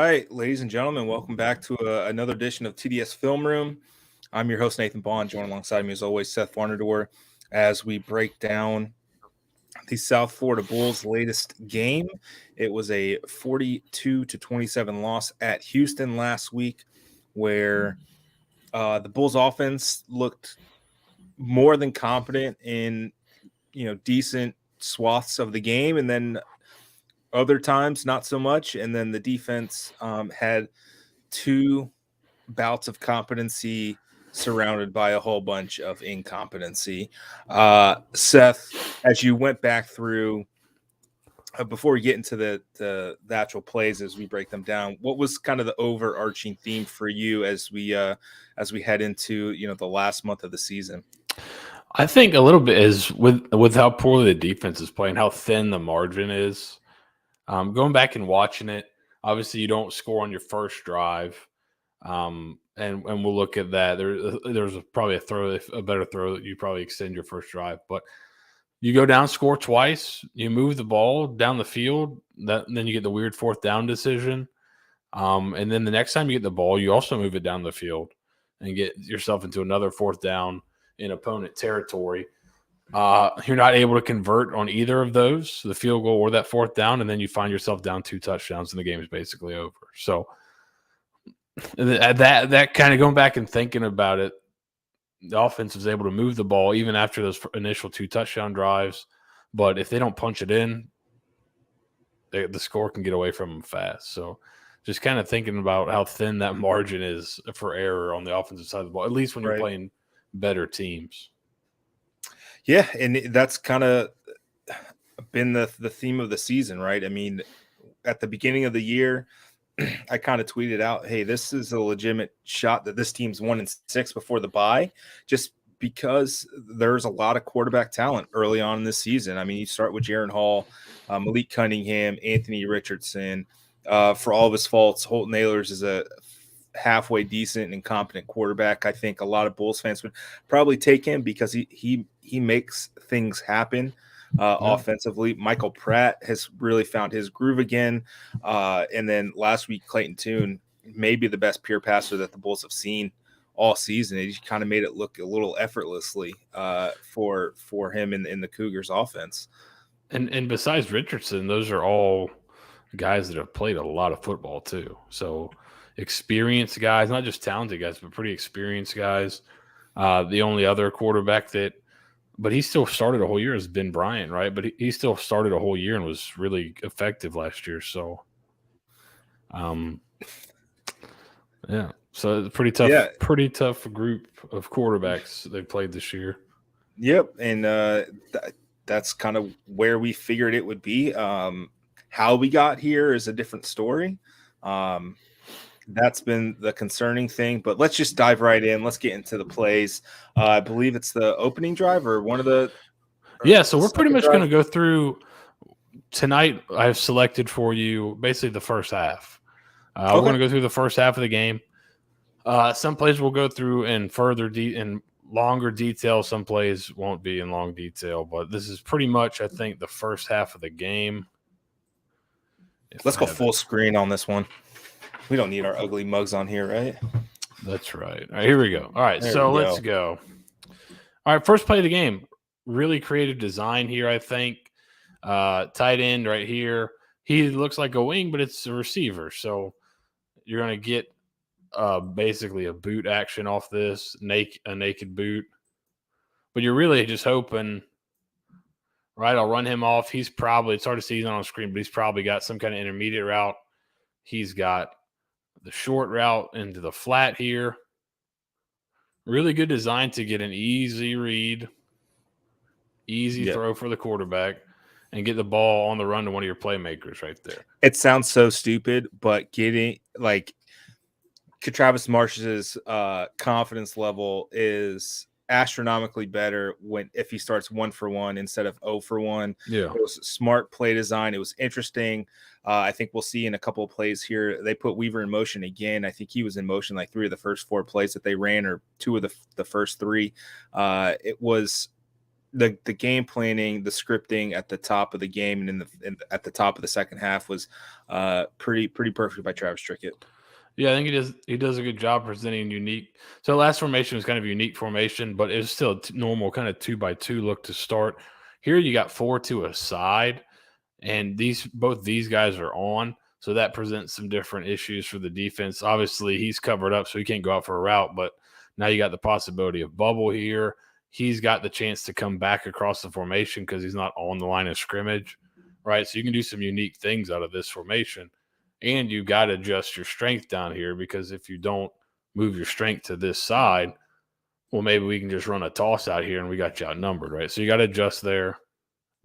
right, ladies and gentlemen, welcome back to another edition of TDS Film Room. I'm your host, Nathan Bond, joined alongside me as always, Seth Varnadore, as we break down the South Florida Bulls' latest game. It was a 42-27 loss at Houston last week, where the Bulls' offense looked more than competent in decent swaths of the game, and then other times not so much. And then the defense had two bouts of competency surrounded by a whole bunch of incompetency. Seth, as you went back through before we get into the actual plays as we break them down, what was kind of the overarching theme for you as we head into the last month of the season? I think a little bit is with how poorly the defense is playing, how thin the margin is. Going back and watching it, obviously you don't score on your first drive, and we'll look at that. There's probably a better throw that you probably extend your first drive, but you go down, score twice, you move the ball down the field, then you get the weird fourth down decision, and then the next time you get the ball, you also move it down the field and get yourself into another fourth down in opponent territory. You're not able to convert on either of those, the field goal or that fourth down, and then you find yourself down 2 touchdowns and the game is basically over. So that kind of going back and thinking about it, the offense was able to move the ball even after those initial 2 touchdown drives. But if they don't punch it in, the score can get away from them fast. So just kind of thinking about how thin that margin is for error on the offensive side of the ball, at least when you're playing better teams. Yeah, and that's kind of been the theme of the season, right? I mean, at the beginning of the year, I kind of tweeted out, hey, this is a legitimate shot that this team's 1-6 before the bye, just because there's a lot of quarterback talent early on in this season. I mean, you start with Jaron Hall, Malik Cunningham, Anthony Richardson. For all of his faults, Holton Ahlers is a halfway decent and competent quarterback. I think a lot of Bulls fans would probably take him because he makes things happen offensively. Michael Pratt has really found his groove again. And then last week, Clayton Tune, maybe the best pure passer that the Bulls have seen all season. He kind of made it look a little effortlessly for him in the Cougars offense. And besides Richardson, those are all guys that have played a lot of football too. So experienced guys, not just talented guys, but pretty experienced guys. The only other quarterback but he still started a whole year, is Ben Bryant, right? But he still started a whole year and was really effective last year. So, yeah. So it's a pretty tough group of quarterbacks they played this year. Yep, and that's kind of where we figured it would be. How we got here is a different story. That's been the concerning thing, but let's just dive right in. Let's get into the plays. I believe it's the opening drive or one of the. Yeah, so we're pretty much going to go through tonight. I've selected for you basically the first half. We're going to go through the first half of the game. Some plays we'll go through in in longer detail. Some plays won't be in long detail, but this is pretty much, I think, the first half of the game. Let's go full screen on this one. We don't need our ugly mugs on here, right? That's right. All right, here we go. All right, so let's go. All right, first play of the game. Really creative design here, I think. Tight end right here. He looks like a wing, but it's a receiver. So you're going to get basically a boot action off this, a naked boot. But you're really just hoping, right, I'll run him off. It's hard to see, he's not on screen, but he's probably got some kind of intermediate route. He's got the short route into the flat here. Really good design to get an easy read, throw for the quarterback, and get the ball on the run to one of your playmakers right there. It sounds so stupid, but getting Travis Marsh's confidence level is astronomically better if he starts 1 for 1 instead of 0 for 1. Yeah, it was smart play design. It was interesting. I think we'll see in a couple of plays here. They put Weaver in motion again. I think he was in motion like 3 of the first 4 plays that they ran, or 2 of the first 3. It was the game planning, the scripting at the top of the game and at the top of the second half was pretty perfect by Travis Trickett. Yeah, I think he does a good job presenting unique. So last formation was kind of a unique formation, but it was still a normal kind of 2x2 look to start. Here you got 4 to a side, and both these guys are on, so that presents some different issues for the defense. Obviously, he's covered up, so he can't go out for a route, but now you got the possibility of bubble here. He's got the chance to come back across the formation because he's not on the line of scrimmage, right? So you can do some unique things out of this formation. And you got to adjust your strength down here, because if you don't move your strength to this side, well, maybe we can just run a toss out here and we got you outnumbered, right? So you got to adjust there.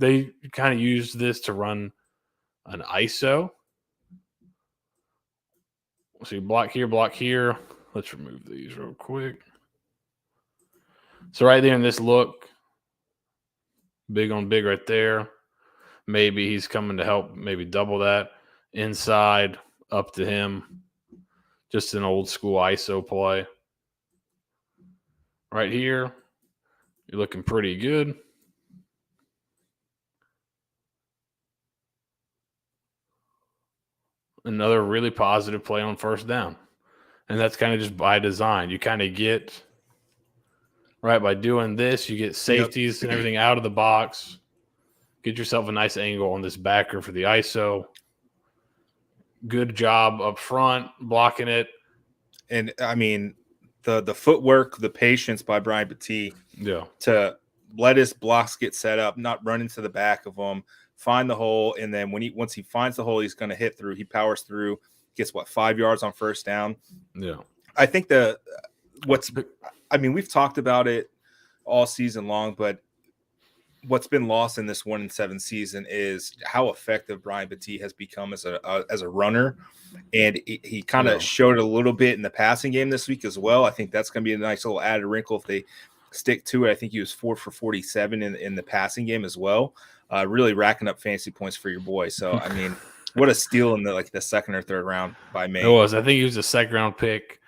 They kind of use this to run an ISO. So you block here, block here. Let's remove these real quick. So right there in this look, big on big right there. Maybe he's coming to help, maybe double that. Inside, up to him. Just an old school ISO play. Right here, you're looking pretty good. Another really positive play on first down. And that's kind of just by design. You kind of get, right, by doing this, you get safeties and everything out of the box. Get yourself a nice angle on this backer for the ISO. Good job up front, blocking it. And I mean, the footwork, the patience by Brian Petit to let his blocks get set up, not run into the back of them, find the hole, and then once he finds the hole, he's going to hit through. He powers through, gets 5 yards on first down. Yeah, I think we've talked about it all season long, but what's been lost in this 1-7 season is how effective Brian Petit has become as a runner, and he kind of showed it a little bit in the passing game this week as well. I think that's going to be a nice little added wrinkle if they stick to it. I think he was 4 for 47 in the passing game as well, really racking up fantasy points for your boy. So I mean, what a steal in the second or third round by May. It was. I think he was a second round pick.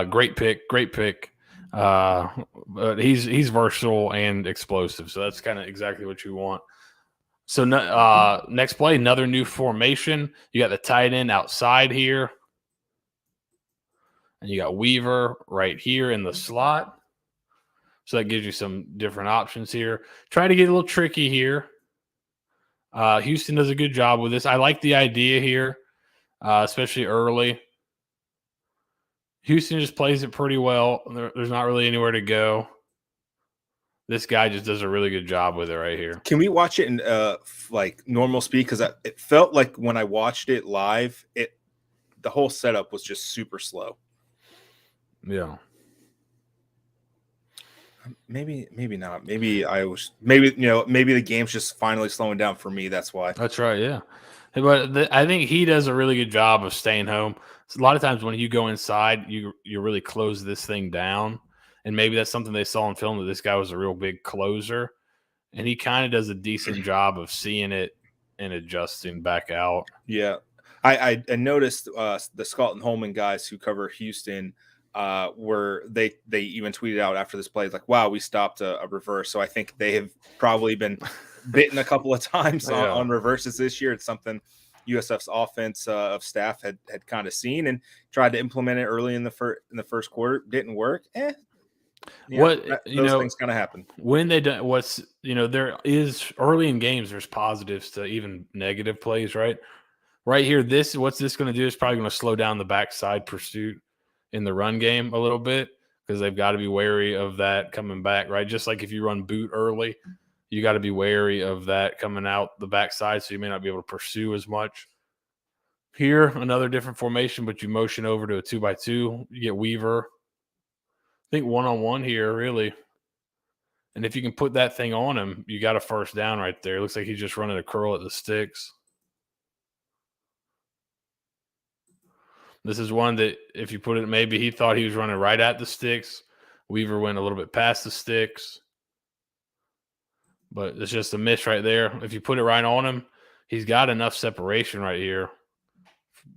Great pick. But he's versatile and explosive, so that's kind of exactly what you want. So next play, another new formation. You got the tight end outside here, and you got Weaver right here in the slot. So that gives you some different options here. Try to get a little tricky here. Houston does a good job with this. I like the idea here, especially early. Houston just plays it pretty well. There's not really anywhere to go. This guy just does a really good job with it right here. Can we watch it in normal speed? Because it felt like when I watched it live, the whole setup was just super slow. Yeah. Maybe not. Maybe the game's just finally slowing down for me. That's why. That's right. Yeah. But I think he does a really good job of staying home. So a lot of times when you go inside, you really close this thing down. And maybe that's something they saw in film, that this guy was a real big closer. And he kind of does a decent job of seeing it and adjusting back out. Yeah. I noticed the Scott and Holman guys who cover Houston were they even tweeted out after this play, like, wow, we stopped a reverse. So I think they have probably been bitten a couple of times on reverses this year. It's something USF's offense of staff had kind of seen and tried to implement it early in the first quarter. Didn't work. Those things kind of happen when they do. There is early in games, there's positives to even negative plays, right here. What's this going to do is probably going to slow down the backside pursuit in the run game a little bit, because they've got to be wary of that coming back, right? Just like if you run boot early, you got to be wary of that coming out the backside, so you may not be able to pursue as much. Here, another different formation, but you motion over to a 2x2. You get Weaver. I think one-on-one here, really. And if you can put that thing on him, you got a first down right there. It looks like he's just running a curl at the sticks. This is one that if you put it, maybe he thought he was running right at the sticks. Weaver went a little bit past the sticks. But it's just a miss right there. If you put it right on him, he's got enough separation right here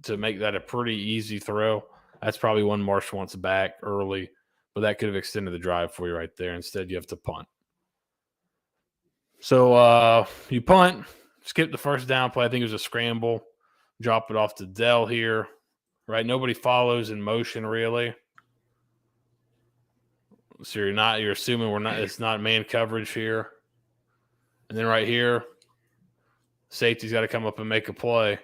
to make that a pretty easy throw. That's probably one Marsh wants back early, but that could have extended the drive for you right there. Instead, you have to punt. So you punt, skip the first down play. I think it was a scramble. Drop it off to Dell here. Right, nobody follows in motion really. So you're assuming it's not man coverage here. And then right here, safety's got to come up and make a play.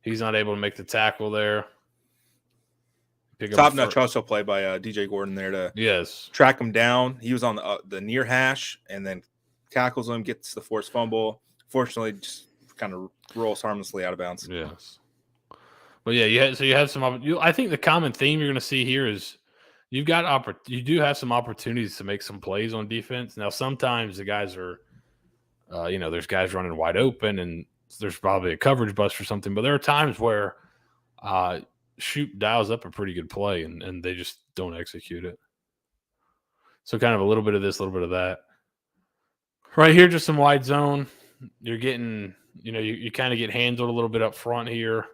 He's not able to make the tackle there. Top notch also play by DJ Gordon there to track him down. He was on the near hash and then tackles him, gets the forced fumble. Fortunately, just kind of rolls harmlessly out of bounds. Yes. But yeah, you have some. I think the common theme you're going to see here is you do have some opportunities to make some plays on defense. Now, sometimes the guys are, there's guys running wide open and there's probably a coverage bust or something. But there are times where shoot dials up a pretty good play and they just don't execute it. So kind of a little bit of this, a little bit of that. Right here, just some wide zone. You're getting, you kind of get handled a little bit up front here.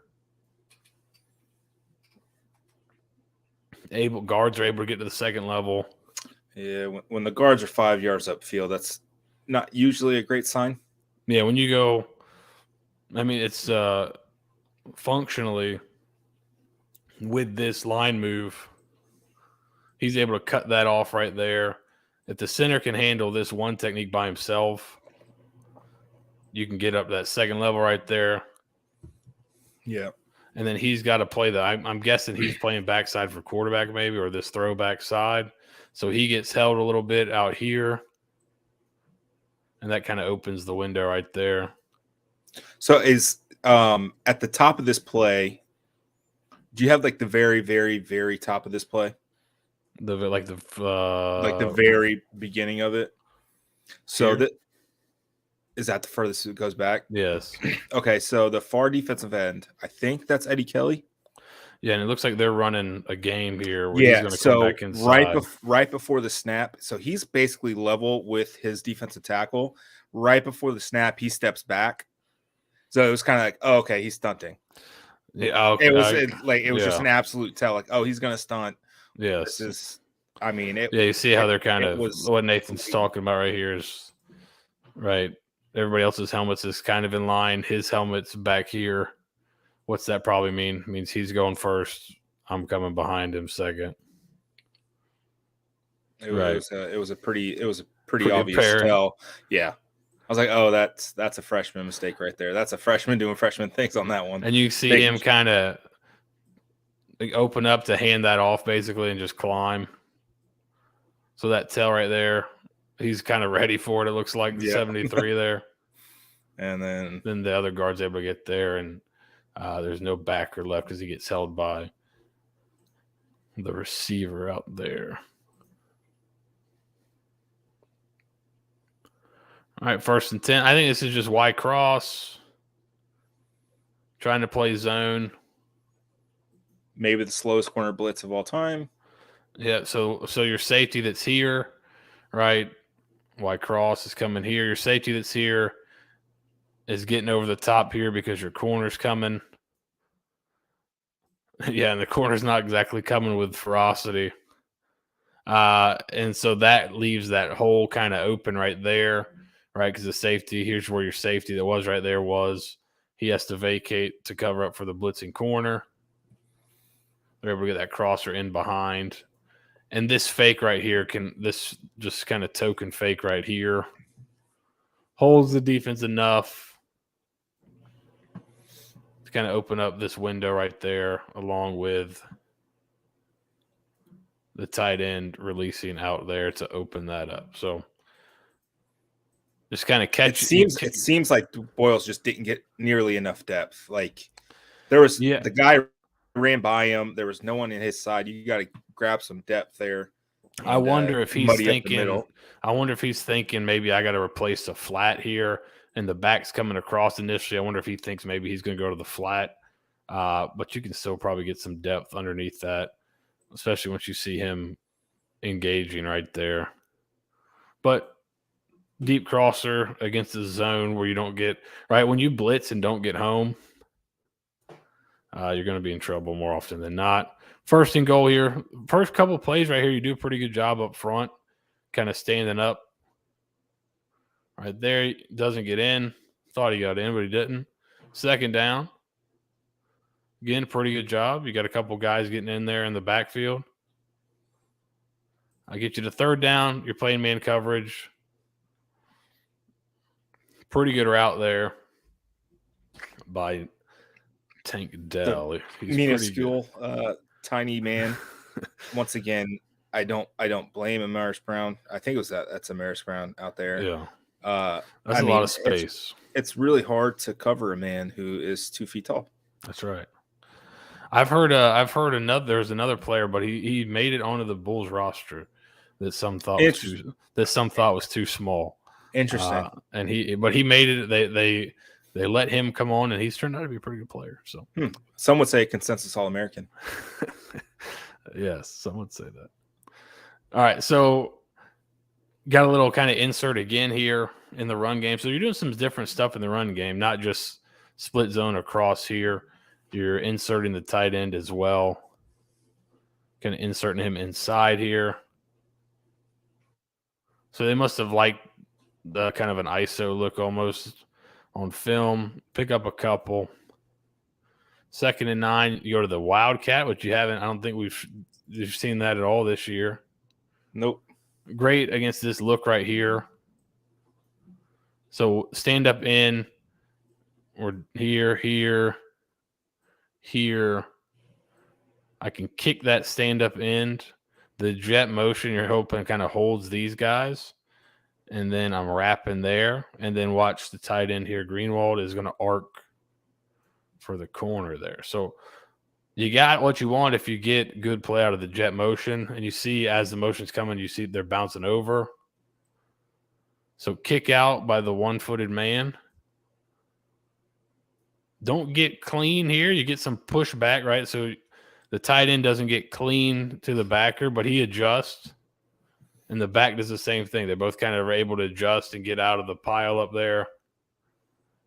Guards are able to get to the second level. Yeah, when the guards are 5 yards upfield, that's not usually a great sign. Yeah, when you go, it's functionally with this line move, he's able to cut that off right there. If the center can handle this one technique by himself, you can get up that second level right there. Yeah. And then he's got to play I'm guessing he's playing backside for quarterback maybe, or this throwback side. So he gets held a little bit out here. And that kind of opens the window right there. So is at the top of this play, do you have like the very, very, very top of this play? The very beginning of it. So is that the furthest it goes back? Yes. Okay, so the far defensive end, I think that's Eddie Kelly. Yeah, and it looks like they're running a game here where he's going to come back inside. Right before the snap. So he's basically level with his defensive tackle. Right before the snap, he steps back. So it was kind of like, oh, okay, he's stunting. Yeah, okay. It was just an absolute tell, like, oh, he's going to stunt. Yes. This is, you see how they're kind of what Nathan's talking about right here is right. Everybody else's helmets is kind of in line. His helmet's back here. What's that probably mean? It means he's going first. I'm coming behind him second. It was a pretty obvious tell. Yeah. I was like, oh, that's a freshman mistake right there. That's a freshman doing freshman things on that one. And you see him kind of open up to hand that off basically and just climb. So that tell right there, he's kind of ready for it. It looks like the 73 there. And then the other guard's able to get there, and there's no backer left because he gets held by the receiver out there. All right, 1st and 10. I think this is just Y cross. Trying to play zone. Maybe the slowest corner blitz of all time. Yeah, so your safety that's here, right? Y cross is coming here. Your safety that's here is getting over the top here because your corner's coming. Yeah, and the corner's not exactly coming with ferocity. And so that leaves that hole kind of open right there, right? Because the safety, here's where your safety that was right there was. He has to vacate to cover up for the blitzing corner. They're able to get that crosser in behind. And this fake right here this just kind of token fake right here holds the defense enough to kind of open up this window right there, along with the tight end releasing out there to open that up. So just kind of catch. It seems like Boyles just didn't get nearly enough depth. Like there was the guy ran by him. There was no one in his side. You got to grab some depth there. And, I wonder if he's thinking. I wonder if he's thinking maybe I got to replace the flat here, and the back's coming across initially. I wonder if he thinks maybe he's going to go to the flat, but you can still probably get some depth underneath that, especially once you see him engaging right there. But deep crosser against the zone where you don't get right when you blitz and don't get home, you're going to be in trouble more often than not. 1st and goal here. First couple of plays right here, you do a pretty good job up front, kind of standing up. Right there, doesn't get in. Thought he got in, but he didn't. Second down. Again, pretty good job. You got a couple guys getting in there in the backfield. I get you to third down. You're playing man coverage. Pretty good route there by Tank Dell. He's minuscule, tiny man. Once again, I don't blame Amaris Brown. I think that's Amaris Brown out there. Yeah. That's a lot of space. It's really hard to cover a man who is 2 feet tall. That's right. I've heard there's another player, but he made it onto the Bulls roster that some thought was too small. Interesting. But he made it. They let him come on, and he's turned out to be a pretty good player. So some would say consensus All-American. Yes, some would say that. All right, so got a little kind of insert again here in the run game. So you're doing some different stuff in the run game, not just split zone across here. You're inserting the tight end as well. Kind of inserting him inside here. So they must have liked the kind of an ISO look almost on film. Pick up a couple. 2nd and 9, you go to the Wildcat, which you haven't. I don't think we've seen that at all this year. Nope. Great against this look right here. So stand up in. Or here. I can kick that stand up end. The jet motion you're hoping kind of holds these guys. And then I'm wrapping there. And then watch the tight end here. Greenwald is going to arc for the corner there. So you got what you want if you get good play out of the jet motion. And you see as the motion's coming, you see they're bouncing over. So kick out by the one-footed man. Don't get clean here. You get some pushback, right? So the tight end doesn't get clean to the backer, but he adjusts. And the back does the same thing. They're both kind of able to adjust and get out of the pile up there.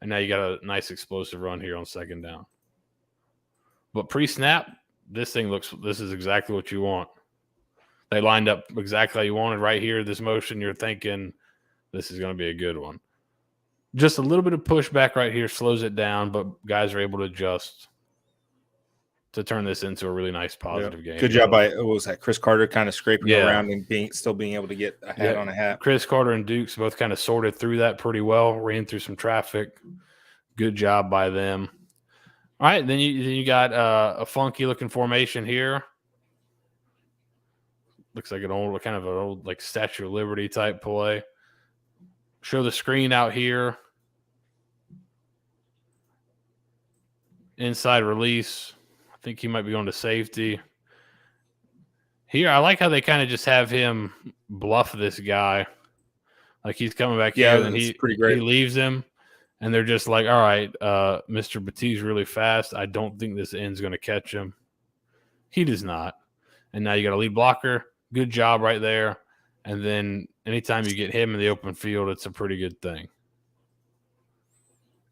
And now you got a nice explosive run here on 2nd down. But pre-snap, this is exactly what you want. They lined up exactly how you wanted right here. This motion, you're thinking this is going to be a good one. Just a little bit of pushback right here slows it down, but guys are able to adjust to turn this into a really nice positive game. Good job by Chris Carter kind of scraping around and still being able to get a hat on a hat. Chris Carter and Dukes both kind of sorted through that pretty well, ran through some traffic. Good job by them. All right, then you got a funky looking formation here. Looks like an old like Statue of Liberty type play. Show the screen out here. Inside release. I think he might be going to safety. Here, I like how they kind of just have him bluff this guy. Like he's coming back here, and pretty great. He leaves him, and they're just like, all right, Mr. Batiste really fast. I don't think this end's going to catch him. He does not. And now you got a lead blocker. Good job right there. And then anytime you get him in the open field, it's a pretty good thing.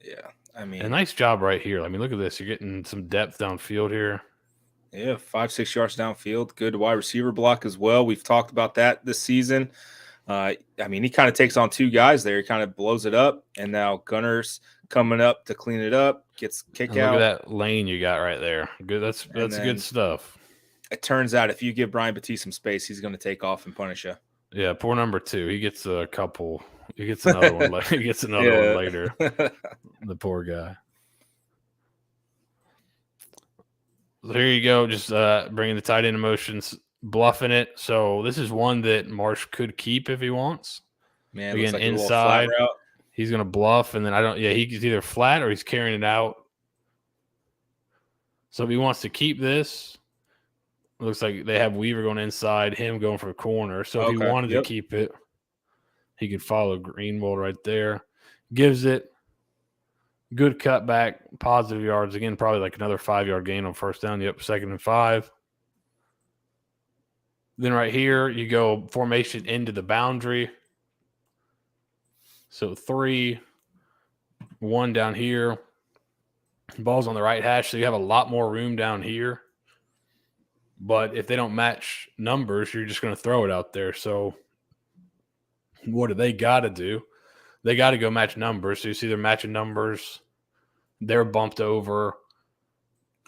Yeah, I mean, a nice job right here. I mean, look at this. You're getting some depth downfield here. Yeah, 5-6 yards downfield. Good wide receiver block as well. We've talked about that this season. I mean, he kind of takes on 2 guys there. He kind of blows it up, and now Gunner's coming up to clean it up. Gets kick out. Look at that lane you got right there. Good. That's good stuff. It turns out if you give Brian Batiste some space, he's going to take off and punish you. Yeah, poor number 2. He gets a couple. He gets another one. He gets another one later. The poor guy. So here you go, just bringing the tight end in motions, bluffing it. So this is one that Marsh could keep if he wants. Man, again, like inside, he's going to bluff, and then he's either flat or he's carrying it out. So if he wants to keep this, it looks like they have Weaver going inside, him going for a corner. So if he wanted to keep it, he could follow Greenwald right there. Gives it. Good cutback, positive yards. Again, probably like another 5-yard gain on first down. Yep, 2nd and 5. Then right here, you go formation into the boundary. So 3, 1 down here. Ball's on the right hash, so you have a lot more room down here. But if they don't match numbers, you're just going to throw it out there. So what do they got to do? they got to go match numbers. So you see they're matching numbers. They're bumped over.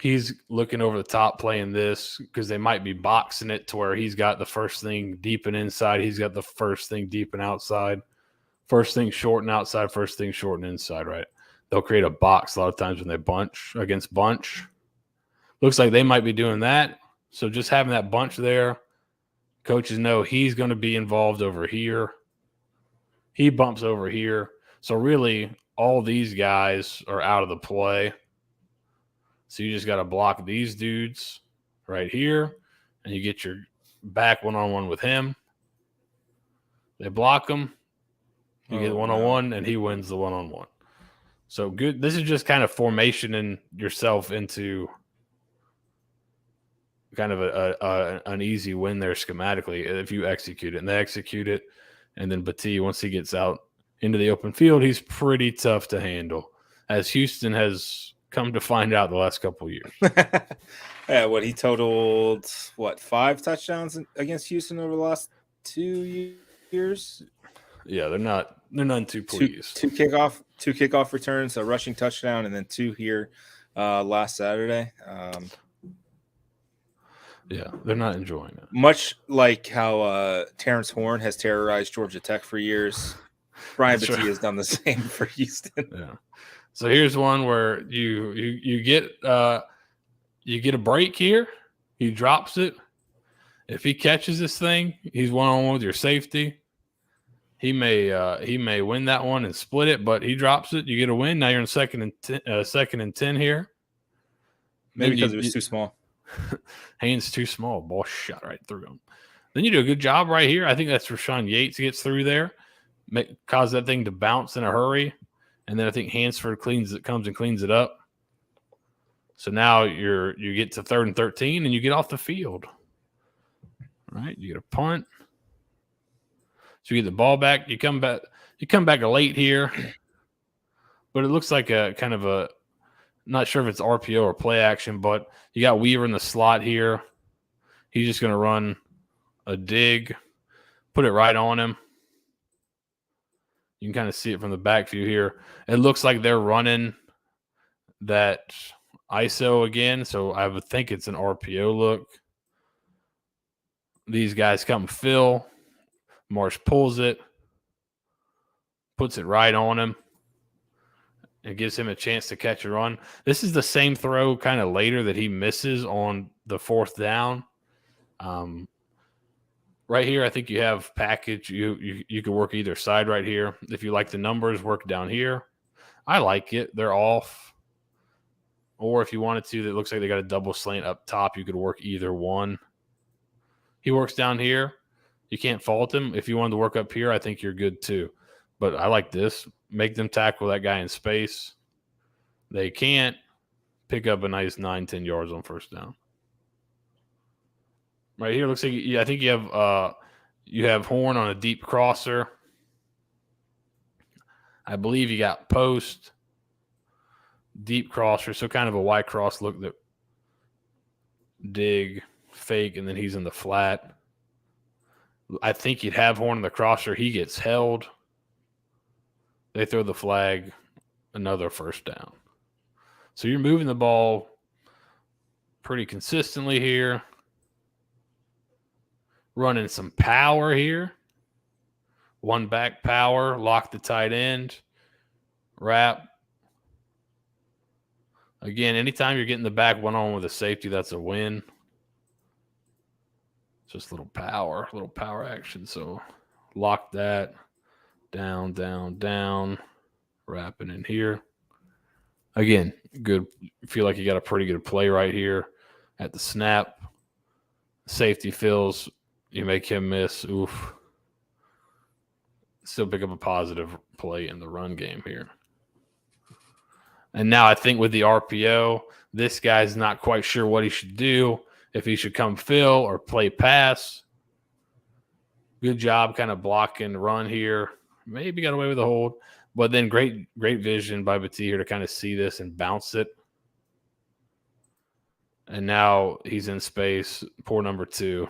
He's looking over the top playing this because they might be boxing it to where he's got the first thing deep and inside. He's got the first thing deep and outside. First thing short and outside. First thing short and inside, right? They'll create a box a lot of times when they bunch against bunch. Looks like they might be doing that. So just having that bunch there, coaches know he's going to be involved over here. He bumps over here. So really, all these guys are out of the play. So you just got to block these dudes right here, and you get your back one-on-one with him. They block him. You get one-on-one, and he wins the one-on-one. So good. This is just kind of formationing yourself into kind of an easy win there schematically if you execute it. And they execute it, and then Battie, once he gets out into the open field, he's pretty tough to handle, as Houston has come to find out the last couple of years. Yeah, he totaled 5 touchdowns against Houston over the last 2 years? Yeah, they're none too pleased. Two kickoff returns, a rushing touchdown, and then 2 here last Saturday. Yeah, they're not enjoying it. Much like how Terrence Horn has terrorized Georgia Tech for years, Brian Battie has done the same for Houston. Yeah. So here's one where you get a break here. He drops it. If he catches this thing, he's one-on-one with your safety. He may win that one and split it, but he drops it. You get a win. Now you're in second and 10 here. Maybe because it was too small. Hands too small. Ball shot right through him. Then you do a good job right here. I think that's Rashawn Yates gets through there, cause that thing to bounce in a hurry, and then I think Hansford comes and cleans it up. So now you get to 3rd and 13, and you get off the field. All right, you get a punt. So you get the ball back. You come back late here, but it looks like a kind of a. Not sure if it's RPO or play action, but you got Weaver in the slot here. He's just going to run a dig, put it right on him. You can kind of see it from the back view here. It looks like they're running that ISO again, so I would think it's an RPO look. These guys come fill. Marsh pulls it, puts it right on him. It gives him a chance to catch a run. This is the same throw kind of later that he misses on the 4th down. Right here, I think you have package. You could work either side right here. If you like the numbers, work down here. I like it. They're off. Or if you wanted to, it looks like they got a double slant up top. You could work either one. He works down here. You can't fault him. If you wanted to work up here, I think you're good too. But I like this. Make them tackle that guy in space. They can't. Pick up a nice 9-10 yards on 1st down. Right here looks like I think you have Horn on a deep crosser. I believe you got post, deep crosser, so kind of a Y cross look that dig, fake, and then he's in the flat. I think you'd have Horn in the crosser. He gets held. They throw the flag, another 1st down. So you're moving the ball pretty consistently here. Running some power here. One back power, lock the tight end, wrap. Again, anytime you're getting the back one-on with a safety, that's a win. Just a little power action. So lock that. Down, down, down. Wrapping in here. Again, good. Feel like you got a pretty good play right here at the snap. Safety fills. You make him miss. Oof. Still pick up a positive play in the run game here. And now I think with the RPO, this guy's not quite sure what he should do. If he should come fill or play pass. Good job kind of blocking run here. Maybe got away with a hold. But then great vision by Battie here to kind of see this and bounce it. And now he's in space. Poor number 2.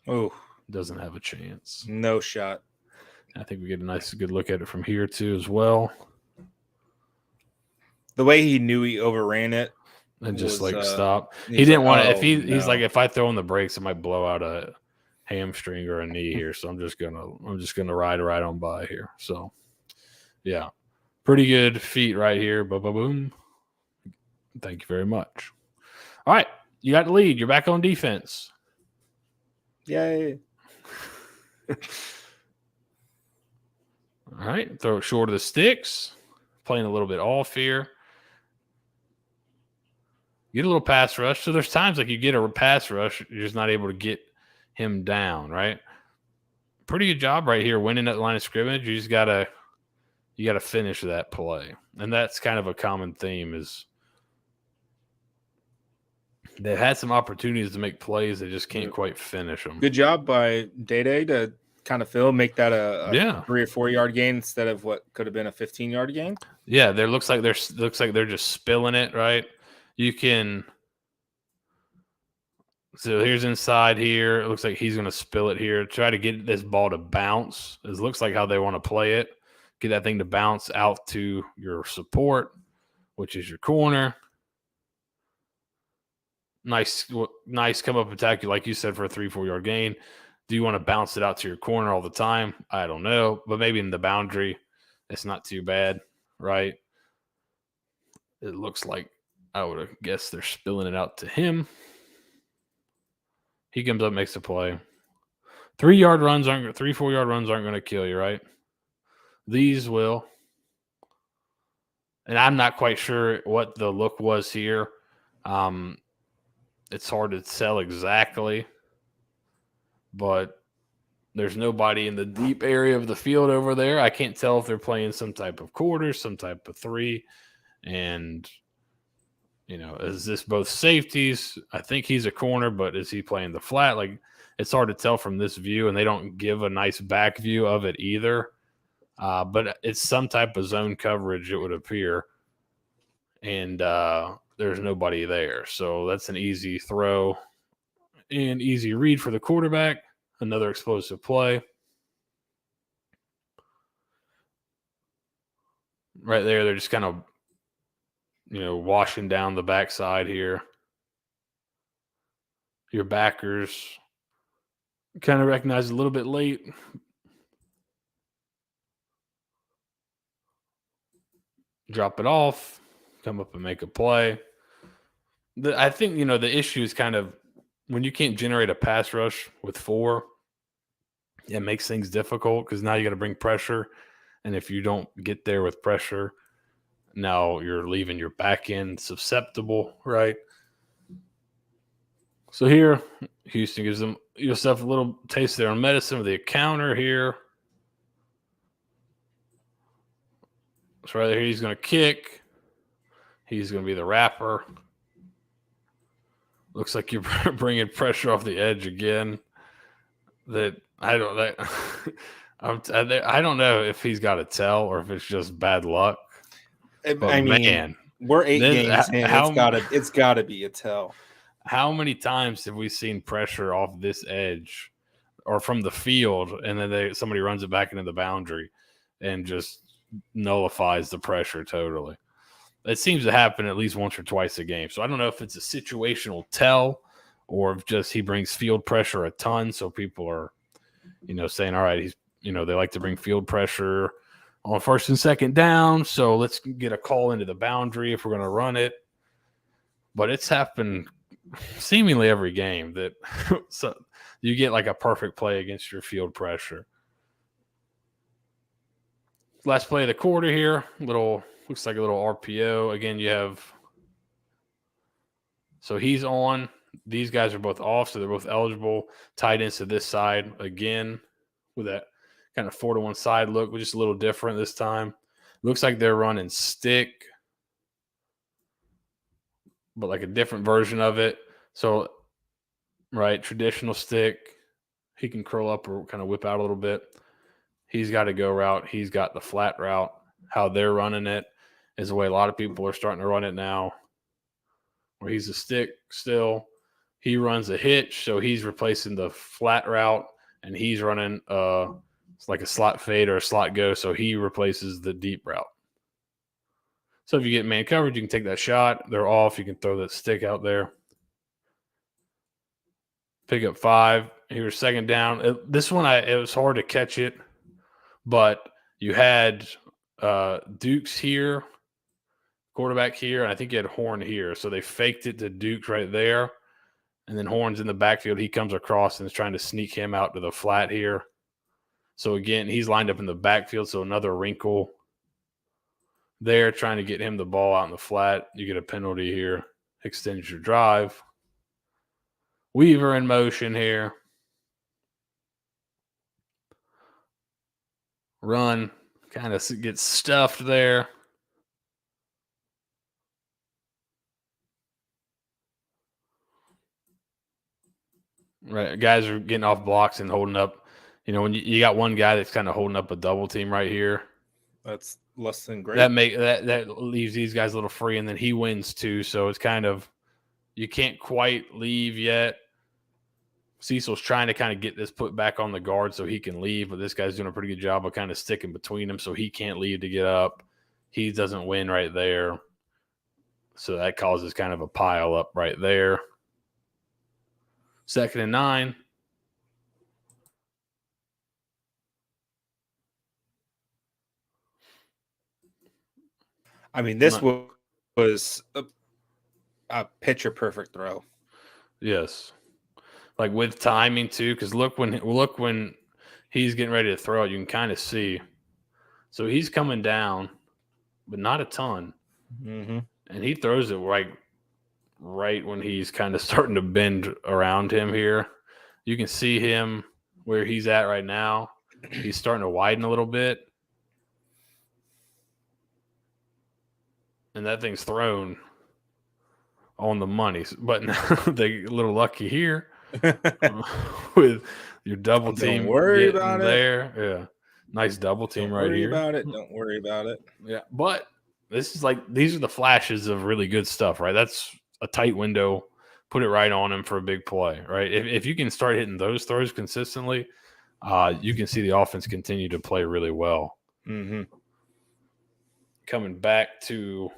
Oh, doesn't have a chance. No shot. I think we get a nice, good look at it from here too as well. The way he knew he overran it And just was, stop. He he's didn't like, want to. If "Oh, he's like, no." if I throw in the brakes, it might blow out a hamstring or a knee here. So I'm just gonna ride right on by here. So yeah, pretty good feat right here. Boom, boom, boom. Thank you very much. All right, you got the lead. You're back on defense. Yay. All right, throw it short of the sticks. Playing a little bit off here. Get a little pass rush. So there's times like you get a pass rush, you're just not able to get him down, right? Pretty good job right here, winning that line of scrimmage. You just gotta finish that play, and that's kind of a common theme. Is they've had some opportunities to make plays, they just can't quite finish them. Good job by Day to kind of make that a 3 or 4 yard gain instead of what could have been a 15-yard gain. Yeah, there looks like they're just spilling it, right? You can. So here's inside here. It looks like he's going to spill it here. Try to get this ball to bounce. It looks like how they want to play it. Get that thing to bounce out to your support, which is your corner. Nice come up attack, like you said, for a 3-4 yard gain. Do you want to bounce it out to your corner all the time? I don't know, but maybe in the boundary, it's not too bad, right? It looks like I would have guessed they're spilling it out to him. He comes up, makes the play. 3 4 yard runs aren't going to kill you, right? These will. And I'm not quite sure what the look was here. It's hard to tell exactly, but there's nobody in the deep area of the field over there. I can't tell if they're playing some type of quarter, some type of 3. And, is this both safeties? I think he's a corner, but is he playing the flat? Like, it's hard to tell from this view, and they don't give a nice back view of it either. But it's some type of zone coverage, it would appear. And there's nobody there. So that's an easy throw and easy read for the quarterback. Another explosive play. Right there, they're just kind of, washing down the backside here. Your backers kind of recognize a little bit late. Drop it off, come up and make a play. I think, the issue is kind of when you can't generate a pass rush with 4, it makes things difficult because now you got to bring pressure. And if you don't get there with pressure, now you're leaving your back end susceptible, right? So here, Houston gives them USF a little taste of their own medicine with the counter here. So right here, he's going to kick. He's going to be the wrapper. Looks like you're bringing pressure off the edge again. I don't know if he's got a tell or if it's just bad luck. But man, we're 8 games in. It's gotta be a tell. How many times have we seen pressure off this edge or from the field, and then somebody runs it back into the boundary and just nullifies the pressure totally? It seems to happen at least once or twice a game. So I don't know if it's a situational tell or if just he brings field pressure a ton. So people are, saying, all right, they like to bring field pressure on 1st and 2nd down. So let's get a call into the boundary if we're going to run it. But it's happened seemingly every game that so you get like a perfect play against your field pressure. Last play of the quarter here. Looks like a little RPO. Again, you have. So he's on. These guys are both off, so they're both eligible. Tight ends to this side again with that kind of 4-to-1 side look, which is a little different this time. Looks like they're running stick, but like a different version of it. So, right, traditional stick. He can curl up or kind of whip out a little bit. He's got a go route. He's got the flat route. How they're running it is the way a lot of people are starting to run it now, where he's a stick still. He runs a hitch, so he's replacing the flat route, and he's running a It's like a slot fade or a slot go, so he replaces the deep route. So if you get man coverage, you can take that shot. They're off. You can throw that stick out there. Pick up 5. Here's second down. This one, it was hard to catch it, but you had Dukes here, quarterback here, and I think you had Horn here. So they faked it to Dukes right there, and then Horn's in the backfield. He comes across and is trying to sneak him out to the flat here. So again, he's lined up in the backfield, so another wrinkle there, trying to get him the ball out in the flat. You get a penalty here, extends your drive. Weaver in motion here. Run, kind of gets stuffed there. Right, guys are getting off blocks and holding up. You know, when you got one guy that's kind of holding up a double team right here, that's less than great. That leaves these guys a little free, and then he wins too. So it's kind of, you can't quite leave yet. Cecil's trying to kind of get this put back on the guard so he can leave, but this guy's doing a pretty good job of kind of sticking between them so he can't leave to get up. He doesn't win right there. So that causes kind of a pile up right there. 2nd and 9. I mean, this was a picture perfect throw. Yes. Like with timing too, because look when he's getting ready to throw it, you can kind of see. So he's coming down, but not a ton. Mm-hmm. And he throws it right when he's kind of starting to bend around him here. You can see him where he's at right now. He's starting to widen a little bit. And that thing's thrown on the money. But they're a little lucky here with your double team. Don't worry about it. There. Yeah. Nice double team right here. Don't worry about it. Yeah. But this is these are the flashes of really good stuff, right? That's a tight window. Put it right on him for a big play, right? If you can start hitting those throws consistently, you can see the offense continue to play really well. Mm-hmm. Coming back to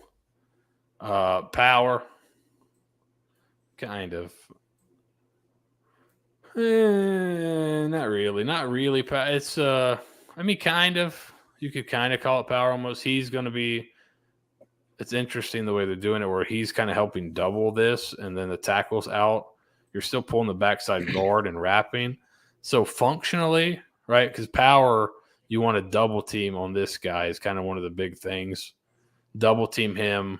power, kind of. Not really. It's kind of. You could kind of call it power almost. He's going to be. It's interesting the way they're doing it, where he's kind of helping double this, and then the tackle's out. You're still pulling the backside guard and wrapping. So functionally, right? Because power, you want to double team on this guy is kind of one of the big things. Double team him,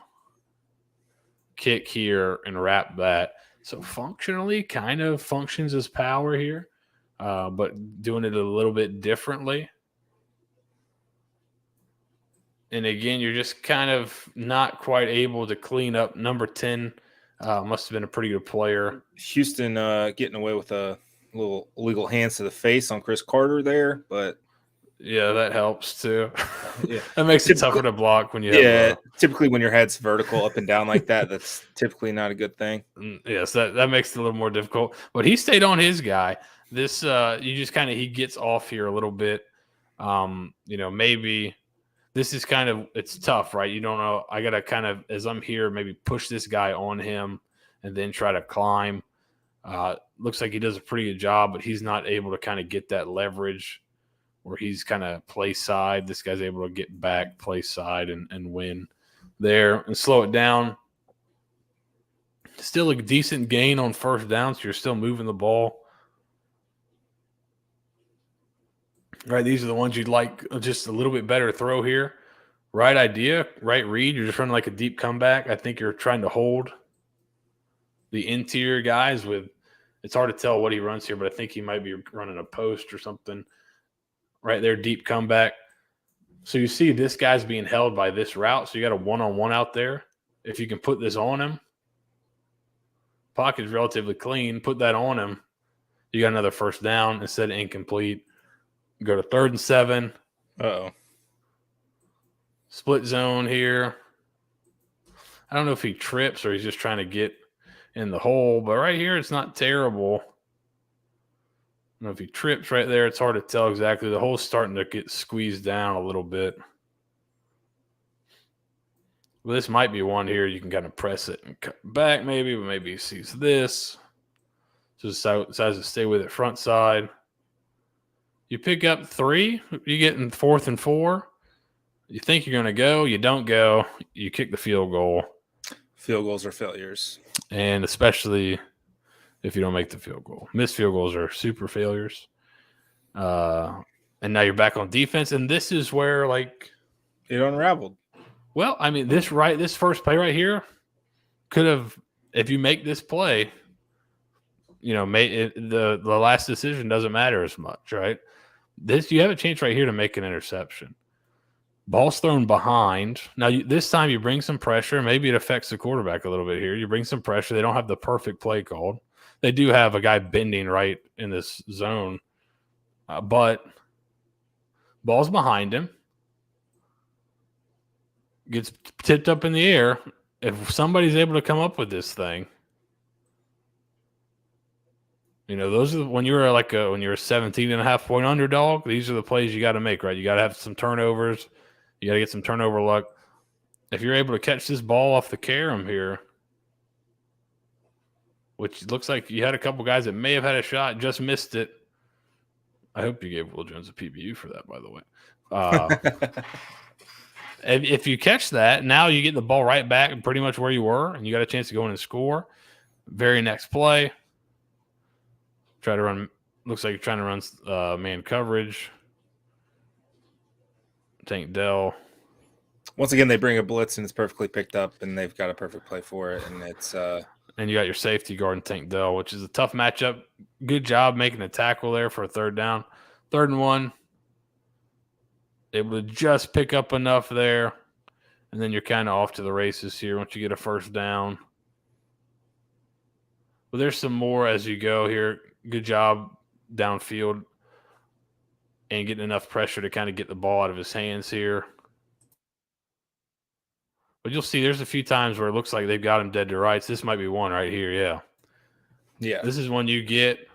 kick here, and wrap that. So functionally, kind of functions as power here, but doing it a little bit differently. And again, you're just kind of not quite able to clean up. Number 10 must have been a pretty good player. Houston getting away with a little illegal hands to the face on Chris Carter there, but yeah, that helps too. Yeah. That makes it tougher to block when you have typically when your head's vertical up and down like that, that's typically not a good thing. Yes, that makes it a little more difficult. But he stayed on his guy. This you just kind of, he gets off here a little bit. Maybe this is kind of, it's tough, right? You don't know. I got to kind of, as I'm here, maybe push this guy on him and then try to climb. Looks like he does a pretty good job, but he's not able to kind of get that leverage where he's kind of play side. This guy's able to get back, play side, and win there and slow it down. Still a decent gain on first down, so you're still moving the ball. Right, these are the ones you'd like just a little bit better throw here. Right idea, right read. You're just running like a deep comeback. I think you're trying to hold the interior guys with – it's hard to tell what he runs here, but I think he might be running a post or something. Right there, deep comeback. So you see this guy's being held by this route, so you got a one-on-one out there. If you can put this on him, pocket's relatively clean, put that on him, you got another first down instead of incomplete. Go to 3rd and 7. Uh-oh. Split zone here. I don't know if he trips or he's just trying to get in the hole, but right here it's not terrible. know if he trips right there. It's hard to tell exactly. The hole's starting to get squeezed down a little bit. Well, this might be one here. You can kind of press it and cut back maybe, but maybe he sees this. So decides to stay with it front side. You pick up 3. You get in 4th and 4. You think you're going to go. You don't go. You kick the field goal. Field goals are failures. And especially if you don't make the field goal. Missed field goals are super failures. And now you're back on defense. And this is where, like, it unraveled. Well, I mean, this first play right here could have, if you make this play, you know, the last decision doesn't matter as much, right? You have a chance right here to make an interception. Ball's thrown behind. Now, this time you bring some pressure. Maybe it affects the quarterback a little bit here. You bring some pressure. They don't have the perfect play called. They do have a guy bending right in this zone, but ball's behind him. Gets tipped up in the air. If somebody's able to come up with this thing, you know, those are when you're when you're a 17.5-point underdog, these are the plays you got to make, right? You got to have some turnovers. You got to get some turnover luck. If you're able to catch this ball off the carom here, which looks like you had a couple guys that may have had a shot, just missed it. I hope you gave Will Jones a PBU for that, by the way. If you catch that, now you get the ball right back pretty much where you were, and you got a chance to go in and score. Very next play. Try to run. Looks like you're trying to run man coverage. Tank Dell. Once again, they bring a blitz, and it's perfectly picked up, and they've got a perfect play for it, and it's and you got your safety guard and Tank Dell, which is a tough matchup. Good job making a tackle there for a 3rd down. 3rd and 1. Able to just pick up enough there, and then you're kind of off to the races here once you get a 1st down. But there's some more as you go here. Good job downfield and getting enough pressure to kind of get the ball out of his hands here. But you'll see there's a few times where it looks like they've got him dead to rights. This might be one right here, yeah. Yeah. This is one you get.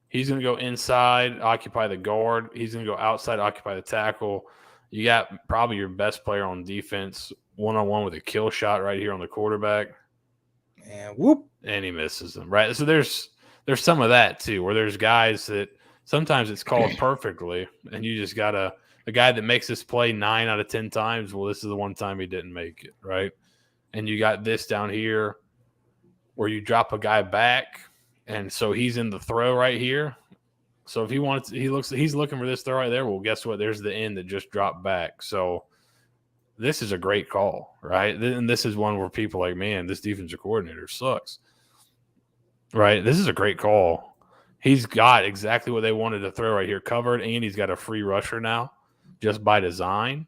He's going to go inside, occupy the guard. He's going to go outside, occupy the tackle. You got probably your best player on defense, one-on-one with a kill shot right here on the quarterback. And whoop. And he misses them, right? So there's some of that, too, where there's guys that sometimes it's called perfectly, and you just got a guy that makes this play 9 out of 10 times. Well, this is the one time he didn't make it, right? And you got this down here where you drop a guy back, and so he's in the throw right here. So if he's looking for this throw right there. Well, guess what? There's the end that just dropped back. So this is a great call, right? And this is one where people are like, man, this defensive coordinator sucks, right? This is a great call. He's got exactly what they wanted to throw right here covered, and he's got a free rusher now just by design.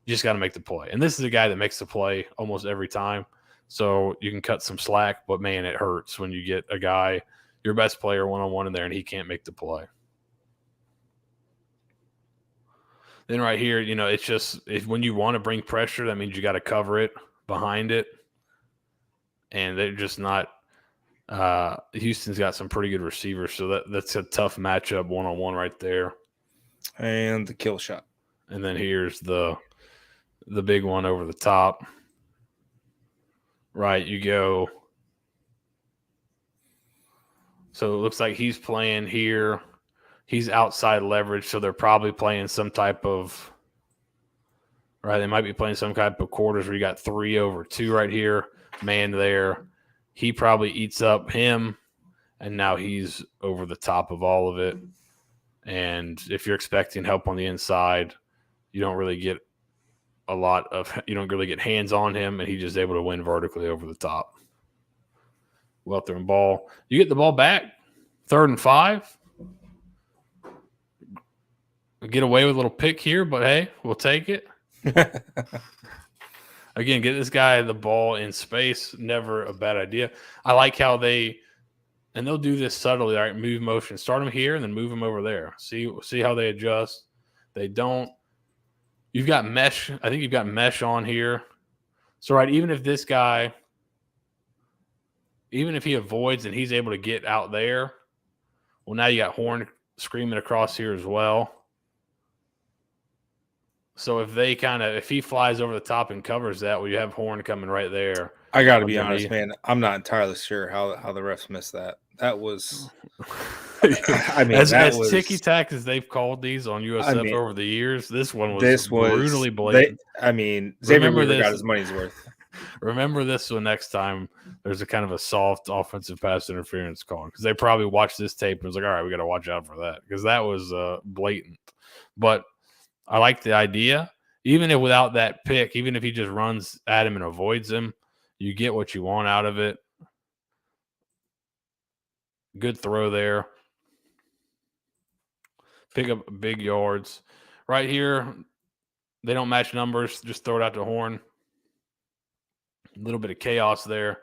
You just got to make the play. And this is a guy that makes the play almost every time. So you can cut some slack, but, man, it hurts when you get a guy, your best player, one-on-one in there, and he can't make the play. Then right here, you know, it's just when you want to bring pressure, that means you got to cover it behind it. And they're just not Houston's got some pretty good receivers, so that's a tough matchup one-on-one right there. And the kill shot. And then here's the big one over the top. Right, you go. So it looks like he's playing here. He's outside leverage, so they're probably playing some type of – right, they might be playing some type of quarters where you got 3 over 2 right here, man there. He probably eats up him, and now he's over the top of all of it. And if you're expecting help on the inside, you don't really get you don't really get hands on him, and he's just able to win vertically over the top. Well thrown ball. You get the ball back, 3rd and 5. Get away with a little pick here, but hey, we'll take it. Again, get this guy the ball in space. Never a bad idea. I like how they'll do this subtly. All right, move motion. Start them here and then move them over there. See how they adjust. They don't. You've got mesh. I think you've got mesh on here. So, right, even if this guy, even if he avoids and he's able to get out there, Well, now you got Horn screaming across here as well. So if he flies over the top and covers that, well, you have Horn coming right there. I got to be honest, man. I'm not entirely sure how the refs missed that. That was, I mean, as ticky tack as they've called these on USF over the years, this one was brutally blatant. Xavier Weaver got his money's worth. Remember this one next time there's a kind of a soft offensive pass interference call, because they probably watched this tape and was like, all right, we got to watch out for that, because that was blatant. But I like the idea. Even if without that pick, even if he just runs at him and avoids him, you get what you want out of it. Good throw there. Pick up big yards. Right here, they don't match numbers. Just throw it out to Horn. A little bit of chaos there.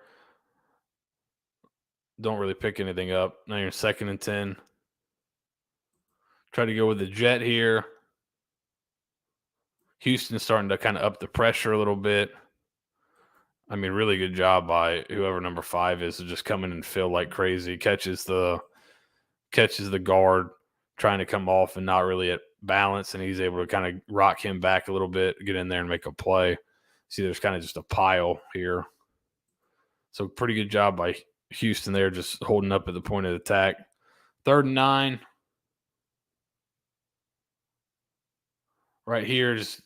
Don't really pick anything up. Now you're 2nd and 10. Try to go with the jet here. Houston's starting to kind of up the pressure a little bit. I mean, really good job by whoever number 5 is to just come in and fill like crazy. Catches the guard trying to come off and not really at balance, and he's able to kind of rock him back a little bit, get in there and make a play. See, there's kind of just a pile here. So pretty good job by Houston there, just holding up at the point of attack. 3rd and 9. Right here, just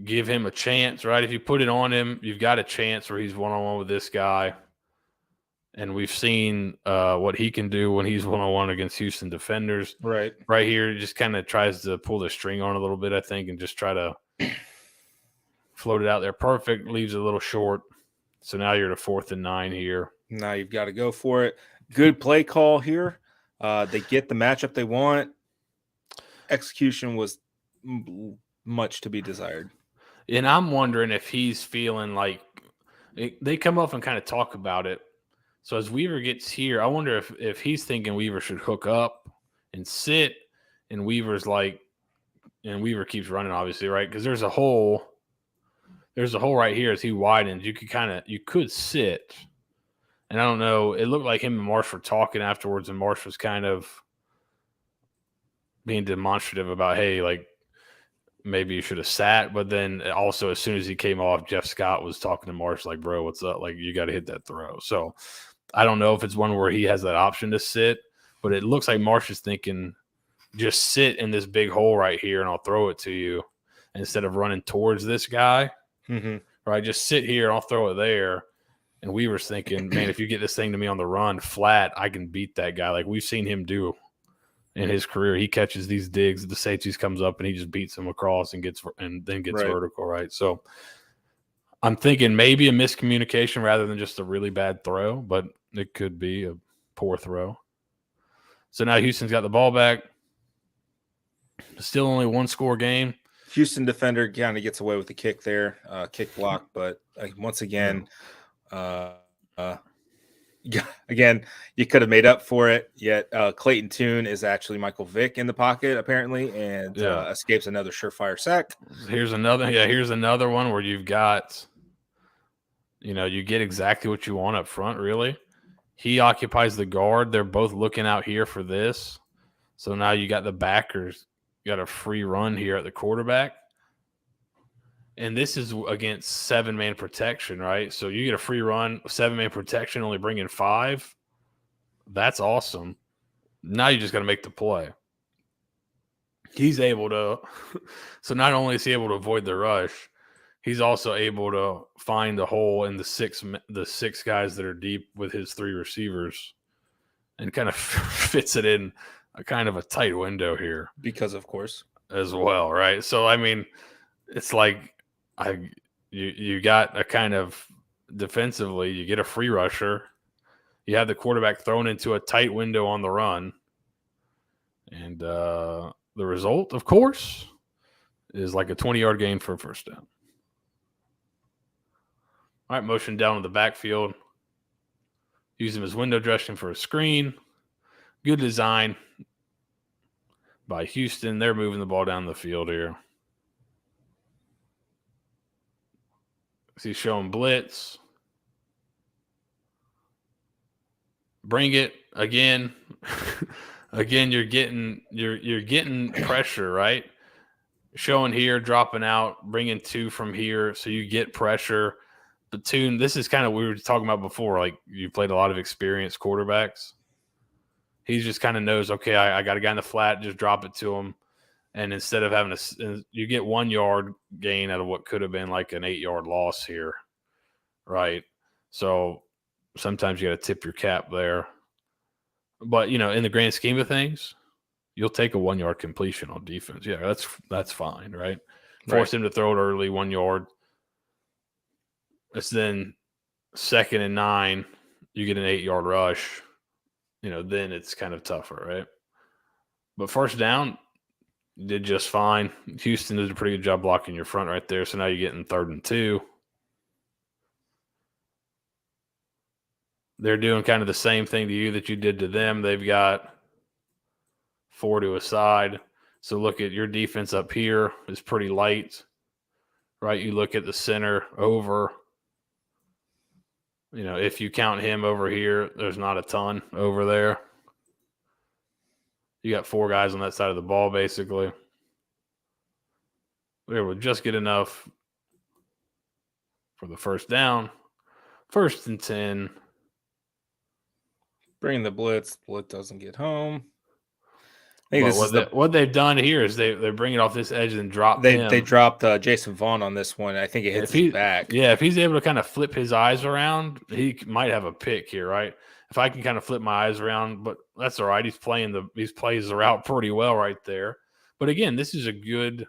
give him a chance, right? If you put it on him, you've got a chance where he's one-on-one with this guy. And we've seen what he can do when he's one-on-one against Houston defenders. Right here, he just kind of tries to pull the string on a little bit, I think, and just try to float it out there. Perfect. Leaves it a little short. So now you're at a 4th and 9 here. Now you've got to go for it. Good play call here. They get the matchup they want. Execution was much to be desired. And I'm wondering if he's feeling like they come up and kind of talk about it. So as Weaver gets here, I wonder if he's thinking Weaver should hook up and sit, and Weaver's like, and Weaver keeps running, obviously, right? Because there's a hole right here as he widens. You could sit, and I don't know. It looked like him and Marsh were talking afterwards, and Marsh was kind of being demonstrative about, hey, like, maybe you should have sat. But then also, as soon as he came off, Jeff Scott was talking to Marsh like, bro, what's up? Like, you got to hit that throw. So I don't know if it's one where he has that option to sit, but it looks like Marsh is thinking, just sit in this big hole right here and I'll throw it to you instead of running towards this guy. Mm-hmm. Right? Just sit here and I'll throw it there. And Weaver's thinking, man, if you get this thing to me on the run flat, I can beat that guy. Like we've seen him do in his career. He catches these digs, the safeties comes up and he just beats them across and then gets vertical, right? So I'm thinking maybe a miscommunication rather than just a really bad throw, but it could be a poor throw. So now Houston's got the ball back. Still only 1-score game. Houston defender kind of gets away with the kick there, kick block, but once again, again, you could have made up for it. Yet Clayton Tune is actually Michael Vick in the pocket apparently, and escapes another surefire sack. Here's another one where you've got, you get exactly what you want up front. Really, he occupies the guard. They're both looking out here for this. So now you got the backers. You got a free run here at the quarterback. And this is against 7-man protection, right? So you get a free run, 7-man protection, only bringing 5. That's awesome. Now you just got to make the play. He's able to – so not only is he able to avoid the rush, he's also able to find the hole in the six guys that are deep with his 3 receivers and kind of fits it in a kind of a tight window here. Because, of course. As well, right? So, I mean, it's like you got a kind of defensively, you get a free rusher. You have the quarterback thrown into a tight window on the run. And the result, of course, is like a 20-yard gain for a first down. All right, motion down to the backfield. Use him as window dressing for a screen. Good design by Houston. They're moving the ball down the field here. He's showing blitz. Bring it. again, again, you're getting pressure, right? Showing here, dropping out, bringing 2 from here, so you get pressure. Platoon, this is kind of what we were talking about before. Like, you played a lot of experienced quarterbacks. He just kind of knows, okay, I got a guy in the flat, just drop it to him. And instead of having you get 1 yard gain out of what could have been like an 8-yard loss here, right? So sometimes you got to tip your cap there. But, in the grand scheme of things, you'll take a 1 yard completion on defense. Yeah, that's fine, right? Force him to throw it early, 1 yard. It's then 2nd and 9, you get an 8-yard rush. Then it's kind of tougher, right? But first down, you did just fine. Houston did a pretty good job blocking your front right there. So now you're getting 3rd and 2. They're doing kind of the same thing to you that you did to them. They've got 4 to a side. So look at your defense up here is pretty light, right? You look at the center over. If you count him over here, there's not a ton over there. You got 4 guys on that side of the ball, basically. We will just get enough for the first down. 1st and 10. Bring the blitz. Blitz doesn't get home. What they've done here is they bring it off this edge and drop him. They dropped Jason Vaughn on this one. I think it hits his back. Yeah, if he's able to kind of flip his eyes around, he might have a pick here, right? If I can kind of flip my eyes around, but that's all right. He's plays the route pretty well right there. But again, this is a good,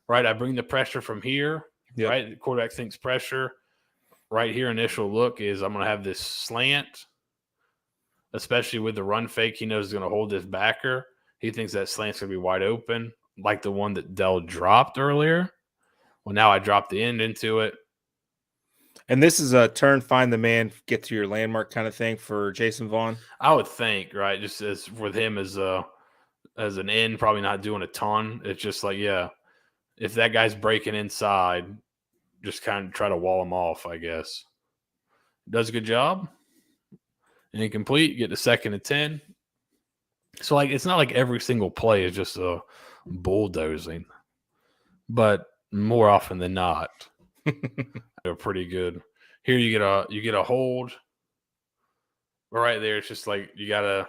right? I bring the pressure from here, right? The quarterback thinks pressure. Right here, initial look is I'm going to have this slant, especially with the run fake. He knows he's going to hold this backer. He thinks that slant's going to be wide open, like the one that Dell dropped earlier. Well, now I dropped the end into it. And this is a turn, find the man, get to your landmark kind of thing for Jason Vaughn. I would think, right? Just as with him as an end, probably not doing a ton. It's just like, yeah, if that guy's breaking inside, just kind of try to wall him off, I guess. Does a good job. Incomplete, get to 2nd and 10. So, like, it's not like every single play is just a bulldozing, but more often than not, they're pretty good. Here you get a hold. Right there, it's just like you gotta.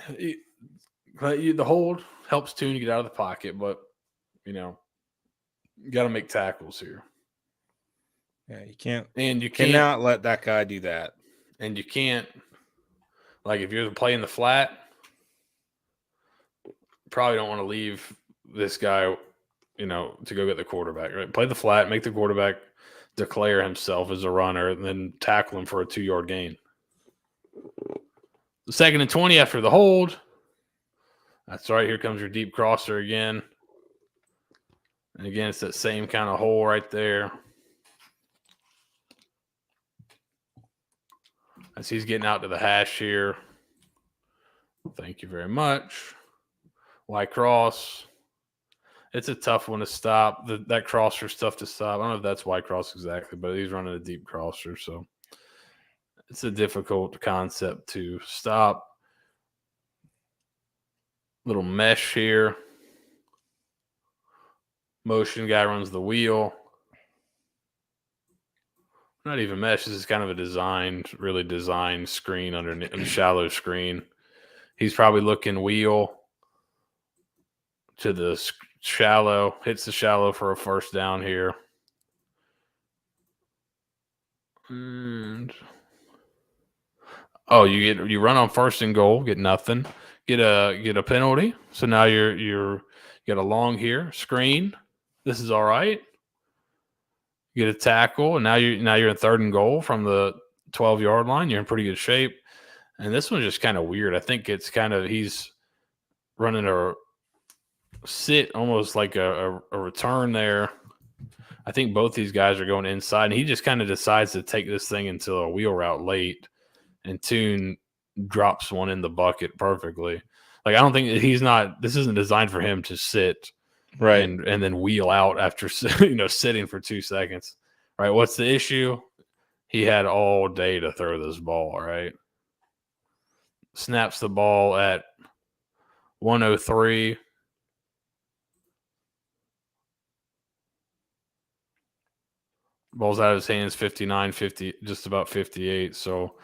The hold helps Tune get out of the pocket, but you got to make tackles here. Yeah, you can't, and you cannot let that guy do that. And you can't. Like, if you're playing the flat, probably don't want to leave this guy, to go get the quarterback, right? Play the flat, make the quarterback declare himself as a runner, and then tackle him for a 2-yard gain. The 2nd and 20 after the hold. That's right. Here comes your deep crosser again. And again, it's that same kind of hole right there. As he's getting out to the hash here. Thank you very much. Y cross. It's a tough one to stop. That crosser's tough to stop. I don't know if that's Y cross exactly, but he's running a deep crosser, so it's a difficult concept to stop. Little mesh here. Motion guy runs the wheel. Not even mesh. This is kind of a really designed screen underneath, a shallow screen. He's probably looking wheel to the shallow. Hits the shallow for a first down here. And you run on 1st and goal, get nothing, get a penalty. So now you get a long here screen. This is all right. You get a tackle, and now you're in 3rd and goal from the 12-yard line. You're in pretty good shape. And this one's just kind of weird. I think it's kind of he's running a sit, almost like a return there. I think both these guys are going inside, and he just kind of decides to take this thing into a wheel route late, and Tune drops one in the bucket perfectly. Like, I don't think this isn't designed for him to sit. Right. And then wheel out after sitting for 2 seconds. Right. What's the issue? He had all day to throw this ball, right? snaps the ball at 103. Ball's out of his hands, 59, 50, just about 58. So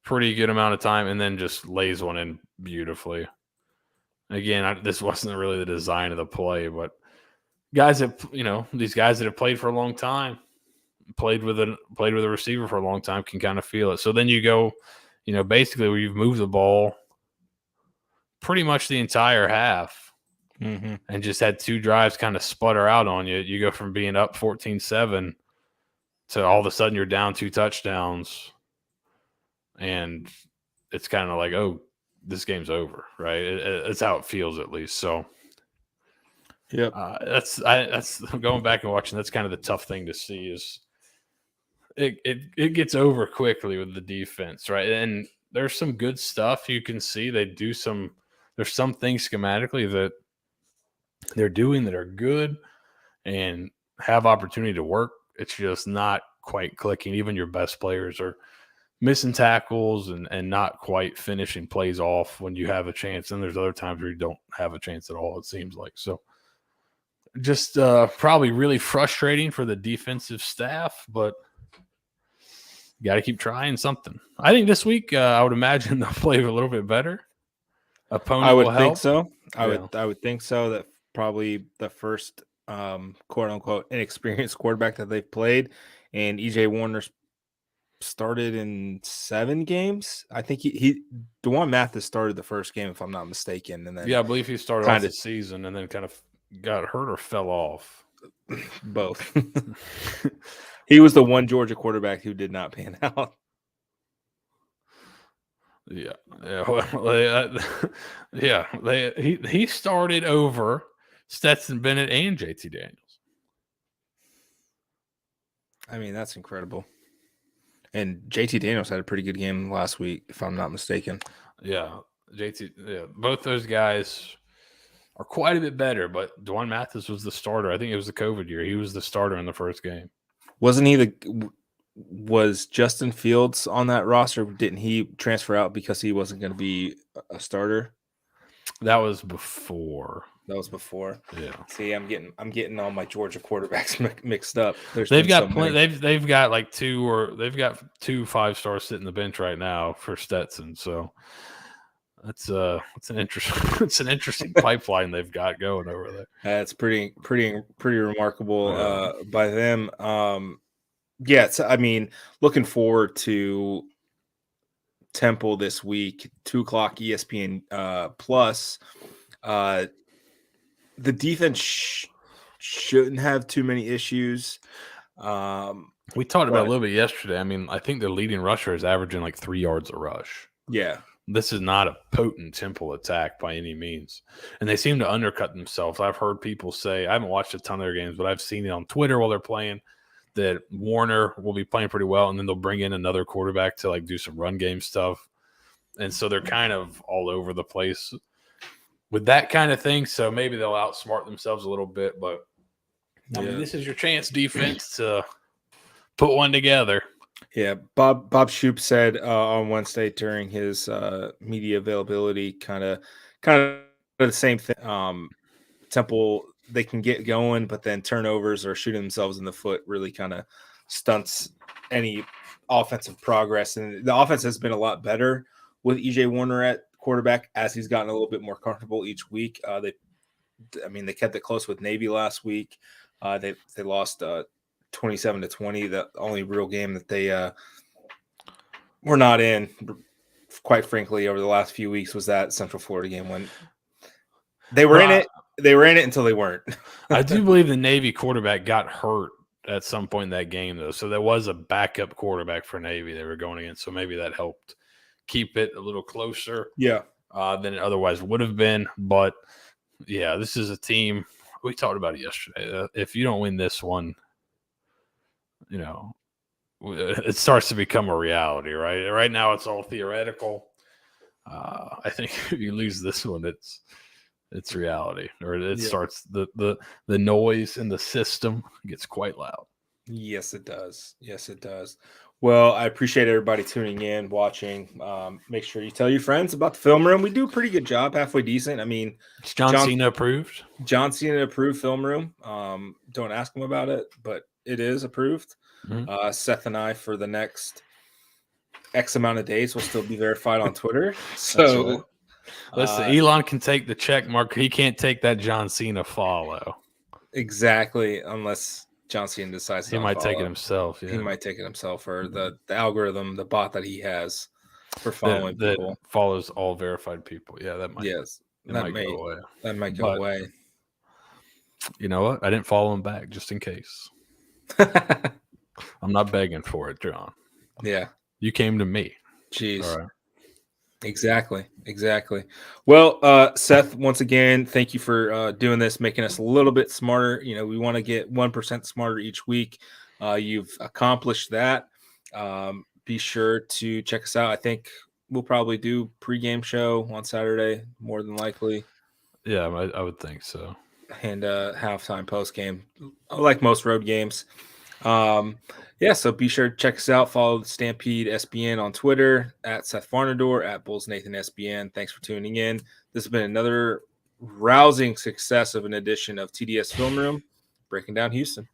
pretty good amount of time, and then just lays one in beautifully. Again, this wasn't really the design of the play, but these guys that have played for a long time, played with a receiver for a long time, can kind of feel it. So then you go, basically where you've moved the ball pretty much the entire half and just had two drives kind of sputter out on you. You go from being up 14-7 to all of a sudden you're down 2 touchdowns, and it's kind of like, oh, this game's over, right? It's how it feels, at least. So, yep, that's going back and watching. That's kind of the tough thing to see is it gets over quickly with the defense, right? And there's some good stuff you can see. There's some things schematically that they're doing that are good and have opportunity to work. It's just not quite clicking. Even your best players are missing tackles and not quite finishing plays off when you have a chance. And there's other times where you don't have a chance at all, it seems like. So just probably really frustrating for the defensive staff, but you got to keep trying something. I think this week, I would imagine they'll play a little bit better. Opponent I would will think help. so. I would think so. That probably the first quote unquote inexperienced quarterback that they've played, and EJ Warner started in 7 games. I think DeJuan Mathis started the first game, if I'm not mistaken, and then I believe he started off the season and then kind of got hurt or fell off. Both. He was the one Georgia quarterback who did not pan out. Yeah. He started over Stetson Bennett and JT Daniels. I mean, that's incredible. And JT Daniels had a pretty good game last week, if I'm not mistaken. Yeah, both those guys are quite a bit better, but DeJuan Mathis was the starter. I think it was the COVID year. He was the starter in the first game. Wasn't he was Justin Fields on that roster? Didn't he transfer out because he wasn't going to be a starter? That was before. Yeah. See, I'm getting all my Georgia quarterbacks mixed up. They've got like 2 5-stars sitting the bench right now for Stetson. So it's an interesting pipeline they've got going over there. That's pretty remarkable by them. I mean, looking forward to Temple this week, 2:00 ESPN Plus. The defense shouldn't have too many issues. We talked about it a little bit yesterday. I mean, I think their leading rusher is averaging like 3 yards a rush. Yeah. This is not a potent Temple attack by any means. And they seem to undercut themselves. I've heard people say, I haven't watched a ton of their games, but I've seen it on Twitter while they're playing, that Warner will be playing pretty well, and then they'll bring in another quarterback to like do some run game stuff. And so they're kind of all over the place with that kind of thing. So maybe they'll outsmart themselves a little bit, but I mean, this is your chance, defense, to put one together. Yeah, Bob Shoop said on Wednesday during his media availability, kind of the same thing. Temple, they can get going, but then turnovers or shooting themselves in the foot really kind of stunts any offensive progress. And the offense has been a lot better with EJ Warner at quarterback as he's gotten a little bit more comfortable each week. They kept it close with Navy last week. They lost 27-20. The only real game that they were not in, quite frankly, over the last few weeks was that Central Florida game when they were in it. They were in it until they weren't. I do believe the Navy quarterback got hurt at some point in that game, though. So there was a backup quarterback for Navy they were going against. So maybe that helped keep it a little closer than it otherwise would have been. But, yeah, this is a team. We talked about it yesterday. If you don't win this one, it starts to become a reality, right? Right now it's all theoretical. I think if you lose this one, it's reality, or it starts the noise in the system gets quite loud. Yes, it does. Well, I appreciate everybody tuning in, watching. Make sure you tell your friends about the film room. We do a pretty good job, halfway decent. I mean, It's John Cena approved. John Cena approved film room. Don't ask him about it, but it is approved. Mhm. Seth and I, for the next X amount of days, will still be verified on Twitter. So, right. Listen, Elon can take the check mark. He can't take that John Cena follow. exactly, unless John Cena decides to He might take it unfollow. himself. He Yeah, might take it himself, or the algorithm, the bot that he has for that, following that people. follows all verified people. Yeah, that might Yes, it might go away. that might go But away. you know what? I didn't follow him back just in case. I'm not begging for it, John. Yeah. You came to me. Jeez. All right. Exactly. Well, Seth, once again, thank you for doing this, making us a little bit smarter. You know, we want to get 1% smarter each week. You've accomplished that. Be sure to check us out. I think we'll probably do pregame show on Saturday, more than likely, Yeah, I would think so. and halftime, postgame, like most road games. Yeah, so be sure to check us out. Follow Stampede SBN on Twitter, at Seth Varnadore, at Bulls Nathan SBN. Thanks for tuning in. This has been another rousing success of an edition of TDS Film Room, breaking down Houston.